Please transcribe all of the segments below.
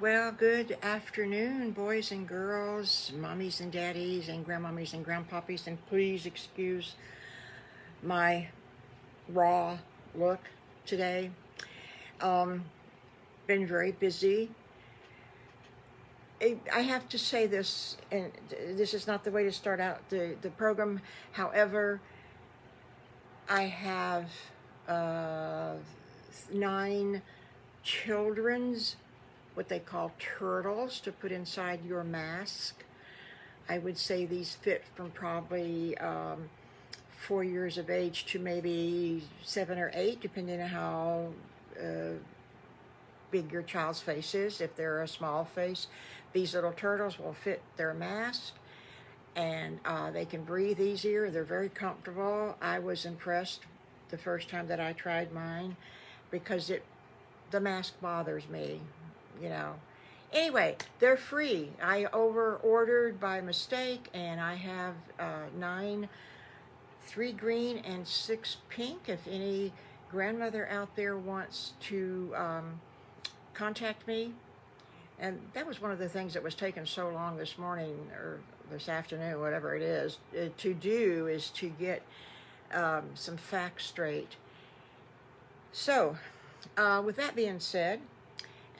Well, good afternoon, boys and girls, mommies and daddies, and grandmommies and grandpoppies, and please excuse my raw look today. Been very busy. I have to say this, and this is not the way to start out the program. However, I have 9 children's what they call turtles to put inside your mask. I would say these fit from probably 4 years of age to maybe 7 or 8, depending on how big your child's face is. If they're a small face, these little turtles will fit their mask, and they can breathe easier. They're very comfortable. I was impressed the first time that I tried mine because the mask bothers me, you know. Anyway, they're free. I over-ordered by mistake, and I have 9, 3 green and 6 pink. If any grandmother out there wants to contact me. And that was one of the things that was taking so long this morning or this afternoon, whatever it is, to do is to get some facts straight. So, with that being said,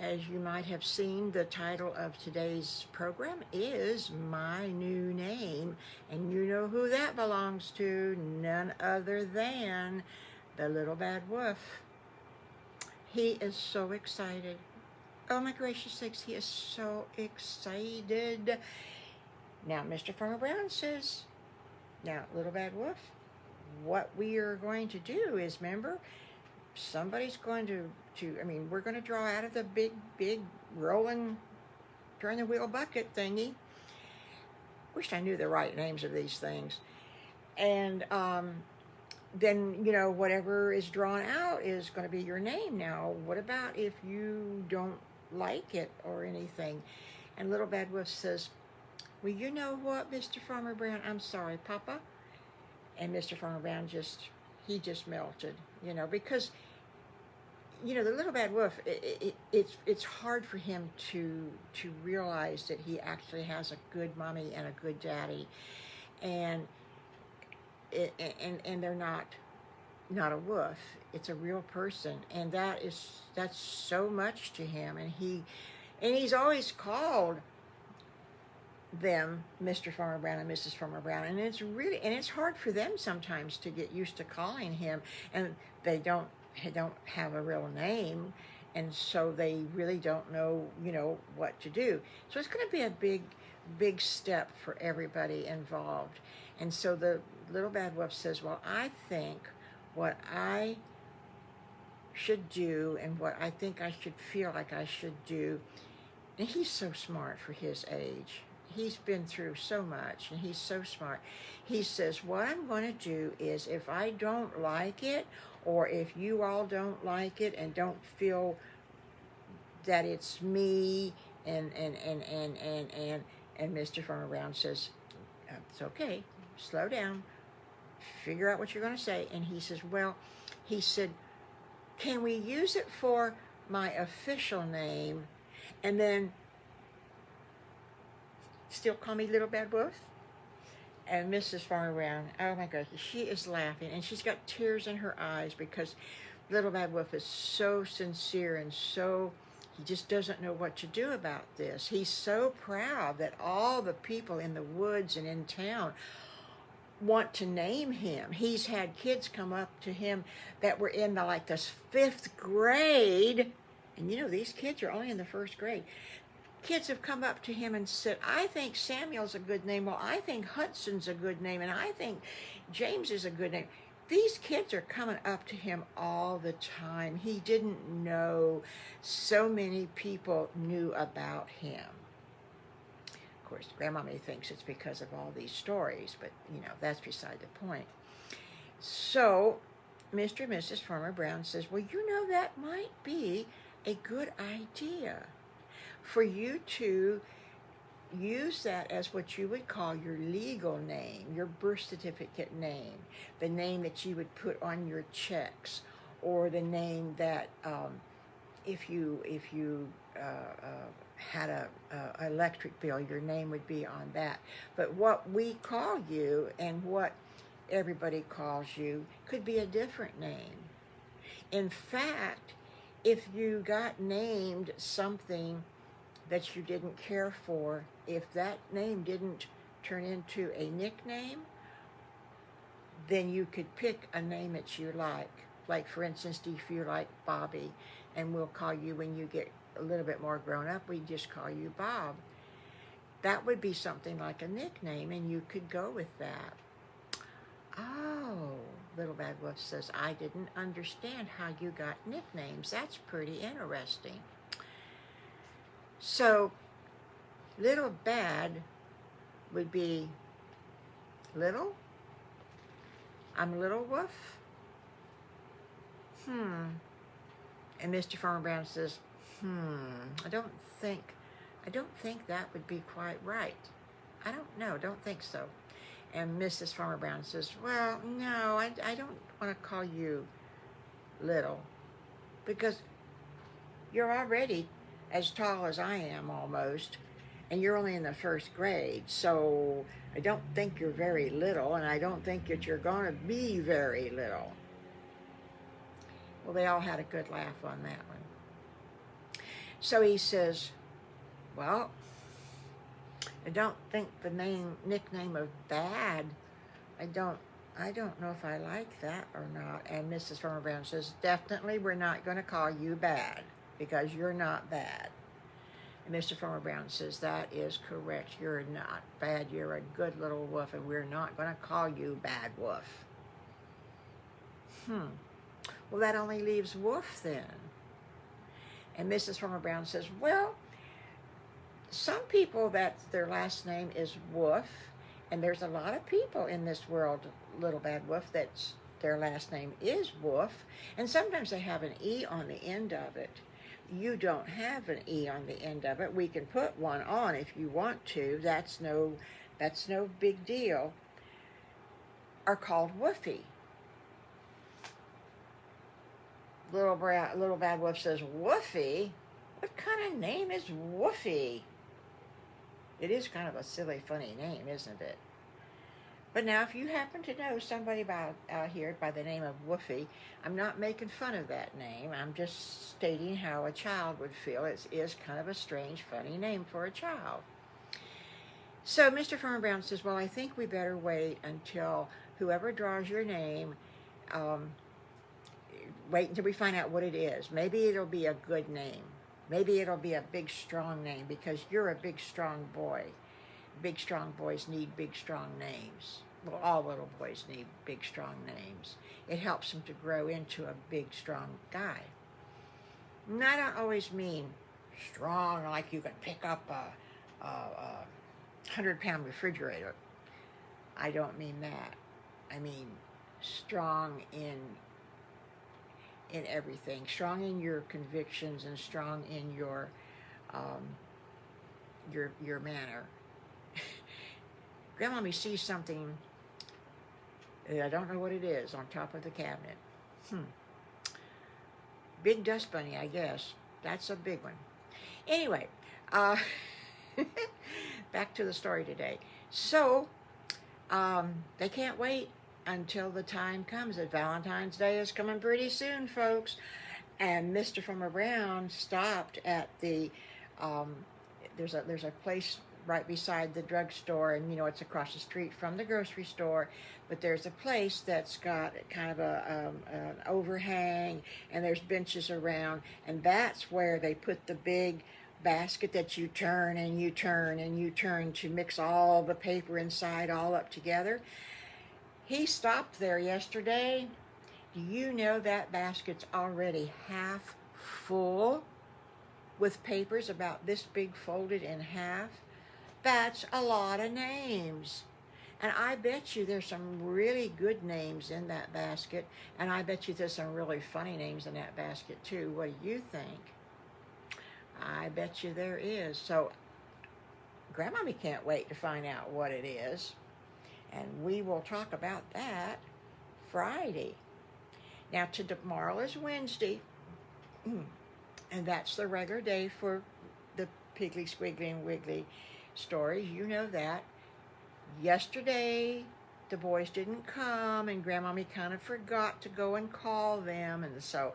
as you might have seen, the title of today's program is My New Name, and you know who that belongs to, none other than the Little Bad Wolf. He is so excited. Oh my gracious sakes, he is so excited. Now, Mr. Farmer Brown says, now, Little Bad Wolf, what we are going to do is, remember, somebody's going to we're going to draw out of the big rolling turn the wheel bucket thingy. Wish I knew the right names of these things. And then, you know, whatever is drawn out is going to be your name. Now, what about if you don't like it or anything? And Little Bad Wolf says, well, you know what, Mr. Farmer Brown, I'm sorry, Papa. And Mr. Farmer Brown just melted, you know, because, you know, the Little Bad Wolf, it's hard for him to realize that he actually has a good mommy and a good daddy, and they're not a wolf. It's a real person, and that's so much to him, and he's always called them Mr. Farmer Brown and Mrs. Farmer Brown, and it's hard for them sometimes to get used to calling him, and they don't have a real name, and so they really don't know, you know, what to do. So it's going to be a big step for everybody involved. And so the Little Bad Wolf says, well, I think what I should do and what I think I should feel like I should do, and he's so smart for his age. He's been through so much, and he's so smart. He says, what I'm going to do is, if I don't like it, or if you all don't like it and don't feel that it's me, and Mr. Farmer Brown says, it's okay, slow down, figure out what you're going to say. And he says, well, he said, can we use it for my official name and then still call me Little Bad Wolf? And Mrs. Farmer Brown, oh my gosh, she is laughing, and she's got tears in her eyes because Little Bad Wolf is so sincere, and he just doesn't know what to do about this. He's so proud that all the people in the woods and in town want to name him. He's had kids come up to him that were in the 5th grade, and you know, these kids are only in the 1st grade. Kids have come up to him and said, I think Samuel's a good name. Well, I think Hudson's a good name. And I think James is a good name. These kids are coming up to him all the time. He didn't know so many people knew about him. Of course, GrandMommy thinks it's because of all these stories, but, you know, that's beside the point. So Mr. and Mrs. Farmer Brown says, well, you know, that might be a good idea for you to use that as what you would call your legal name, your birth certificate name, the name that you would put on your checks, or the name that had a electric bill, your name would be on that. But what we call you and what everybody calls you could be a different name. In fact, if you got named something that you didn't care for, if that name didn't turn into a nickname, then you could pick a name that you like. Like, for instance, if you like Bobby, and we'll call you when you get a little bit more grown up, we just call you Bob. That would be something like a nickname, and you could go with that. Oh, Little Bad Wolf says, I didn't understand how you got nicknames. That's pretty interesting. So, Little Bad would be Little. I'm Little Wolf. And Mr. Farmer Brown says, I don't think that would be quite right. I don't know, don't think so. And Mrs. Farmer Brown says, well, no, I don't want to call you Little, because you're already as tall as I am almost, and you're only in the first grade, so I don't think you're very little, and I don't think that you're going to be very little. Well, they all had a good laugh on that one. So he says, well, I don't think the nickname of Bad, I don't know if I like that or not. And Mrs. Farmer Brown says, definitely we're not going to call you Bad, because you're not bad. And Mr. Farmer Brown says, that is correct. You're not bad. You're a good little wolf, and we're not going to call you Bad Wolf. Well, that only leaves Wolf then. And Mrs. Farmer Brown says, well, some people that their last name is Wolf, and there's a lot of people in this world, Little Bad Wolf, that's their last name is Wolf, and sometimes they have an E on the end of it. You don't have an E on the end of it. We can put one on if you want to. That's no big deal. Are called Woofy. Little Bad Wolf says, Woofy? What kind of name is Woofy? It is kind of a silly, funny name, isn't it? But now, if you happen to know somebody out here by the name of Woofy, I'm not making fun of that name. I'm just stating how a child would feel. It is kind of a strange, funny name for a child. So Mr. Farmer Brown says, well, I think we better wait until whoever draws your name, wait until we find out what it is. Maybe it'll be a good name. Maybe it'll be a big, strong name, because you're a big, strong boy. Big, strong boys need big, strong names. Well, all little boys need big, strong names. It helps them to grow into a big, strong guy. And I don't always mean strong like you can pick up a 100-pound refrigerator. I don't mean that. I mean strong in everything. Strong in your convictions and strong in your manner. GrandMommy sees something, I don't know what it is, on top of the cabinet. Big dust bunny, I guess. That's a big one. Anyway, back to the story today. So, they can't wait until the time comes. That Valentine's Day is coming pretty soon, folks. And Mr. Farmer Brown stopped at the, there's a place right beside the drugstore, and it's across the street from the grocery store, but there's a place that's got kind of an overhang, and there's benches around, and that's where they put the big basket that you turn and you turn and you turn to mix all the paper inside all up together. He stopped there yesterday. Do you know that basket's already half full with papers about this big folded in half? That's a lot of names. And I bet you there's some really good names in that basket, and I bet you there's some really funny names in that basket too. What do you think? I bet you there is. So GrandMommy can't wait to find out what it is, and we will talk about that Friday. Now, tomorrow is Wednesday, And that's the regular day for the Piggly, Squiggly, and Wiggly stories. You know that. Yesterday, the boys didn't come, and GrandMommy kind of forgot to go and call them, and so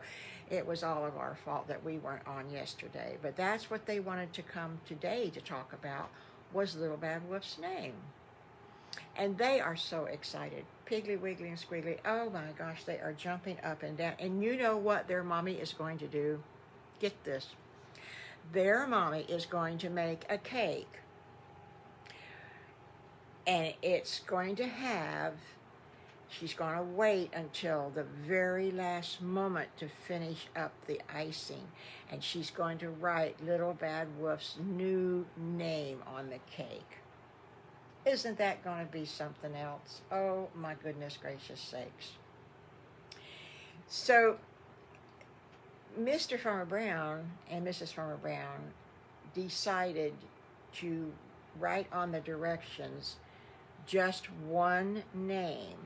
it was all of our fault that we weren't on yesterday. But that's what they wanted to come today to talk about, was Little Bad Wolf's name. And they are so excited. Piggly, Wiggly, and Squiggly, oh my gosh, they are jumping up and down. And you know what their mommy is going to do? Get this. Their mommy is going to make a cake. And it's going to have, she's going to wait until the very last moment to finish up the icing. And she's going to write Little Bad Wolf's new name on the cake. Isn't that going to be something else? Oh my goodness gracious sakes. So Mr. Farmer Brown and Mrs. Farmer Brown decided to write on the directions just one name,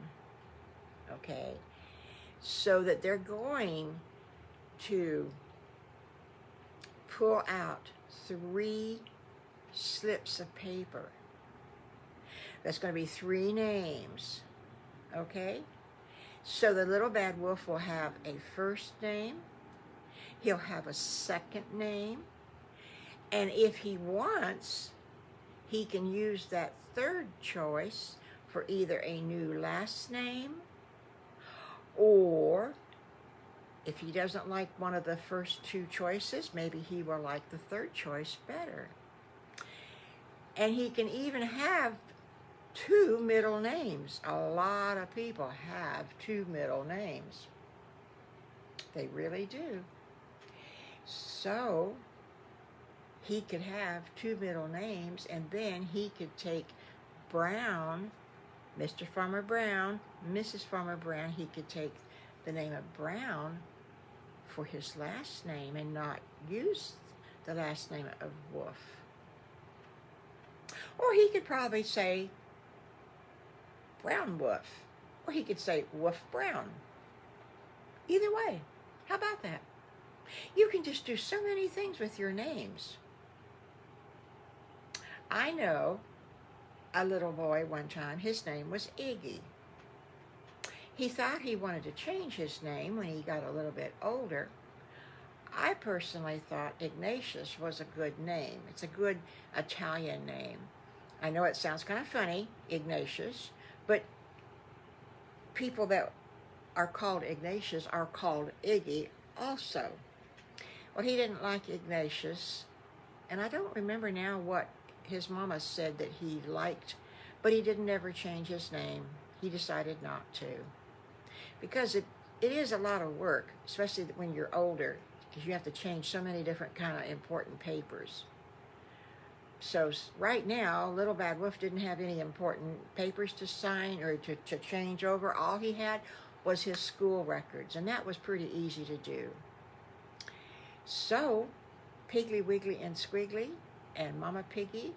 okay? So that they're going to pull out 3 slips of paper. That's going to be 3 names, okay? So the Little Bad Wolf will have a first name, he'll have a second name, and if he wants, he can use that third choice for either a new last name, or if he doesn't like one of the first 2 choices, maybe he will like the third choice better. And he can even have 2 middle names. A lot of people have 2 middle names. They really do. So he could have 2 middle names, and then he could take Brown, Mr. Farmer Brown, Mrs. Farmer Brown. He could take the name of Brown for his last name and not use the last name of Wolf. Or he could probably say Brown Wolf, or he could say Wolf Brown. Either way, how about that? You can just do so many things with your names. I know a little boy one time, his name was Iggy. He thought he wanted to change his name when he got a little bit older. I personally thought Ignatius was a good name. It's a good Italian name. I know it sounds kind of funny, Ignatius, but people that are called Ignatius are called Iggy also. Well, he didn't like Ignatius, and I don't remember now what his mama said that he liked, but he didn't ever change his name. He decided not to. Because it is a lot of work, especially when you're older, because you have to change so many different kind of important papers. So right now, Little Bad Wolf didn't have any important papers to sign or to change over. All he had was his school records, and that was pretty easy to do. So Piggly, Wiggly, and Squiggly and Mama Piggy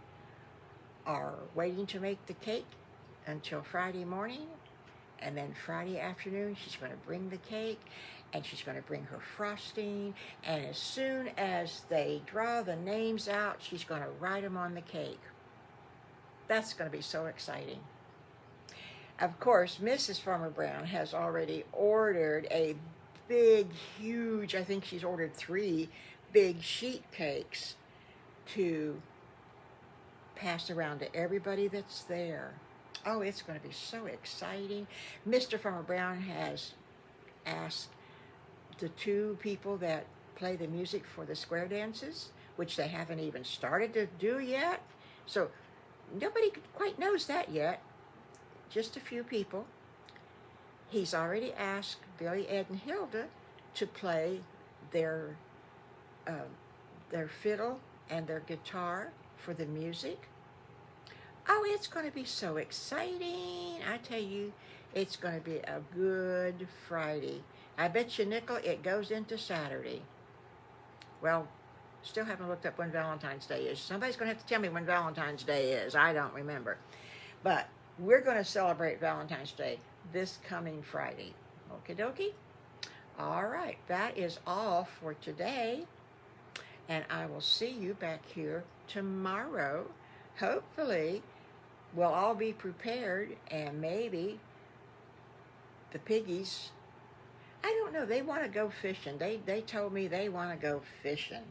are waiting to make the cake until Friday morning, and then Friday afternoon she's going to bring the cake, and she's going to bring her frosting, and as soon as they draw the names out, she's going to write them on the cake. That's going to be so exciting. Of course, Mrs. Farmer Brown has already ordered a big, huge, I think she's ordered 3 big sheet cakes to pass around to everybody that's there. Oh, it's going to be so exciting. Mr. Farmer Brown has asked the 2 people that play the music for the square dances, which they haven't even started to do yet. So nobody quite knows that yet. Just a few people. He's already asked Billy, Ed, and Hilda to play their fiddle and their guitar for the music. Oh, it's going to be so exciting. I tell you, it's going to be a good Friday. I bet you nickel it goes into Saturday. Well, still haven't looked up when Valentine's Day is. Somebody's going to have to tell me when Valentine's Day is. I don't remember. But we're going to celebrate Valentine's Day this coming Friday. Okie dokie? All right, that is all for today. and I will see you back here tomorrow. Hopefully, we'll all be prepared, and maybe the piggies, I don't know, they want to go fishing. They told me they want to go fishing.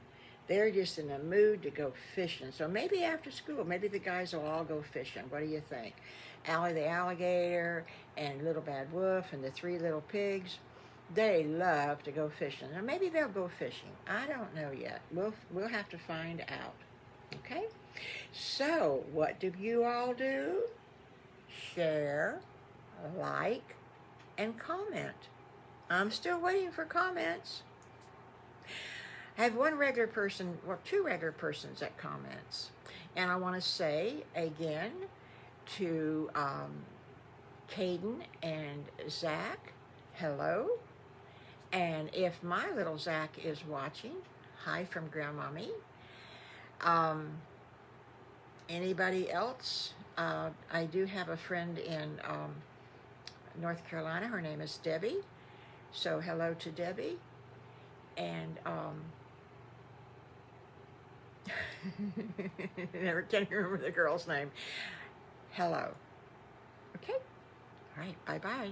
They're just in the mood to go fishing. So maybe after school, maybe the guys will all go fishing. What do you think? Allie the alligator and Little Bad Wolf and the 3 little pigs, they love to go fishing. Or maybe they'll go fishing. I don't know yet. We'll have to find out. Okay? So, what do you all do? Share, like, and comment. I'm still waiting for comments. I have one regular person, or 2 regular persons that comments. And I want to say again to Caden and Zach, hello. And if my little Zach is watching, hi from GrandMommy. Anybody else? I do have a friend in North Carolina. Her name is Debbie. So hello to Debbie. And never can remember the girl's name. Hello. Okay? All right. Bye-bye.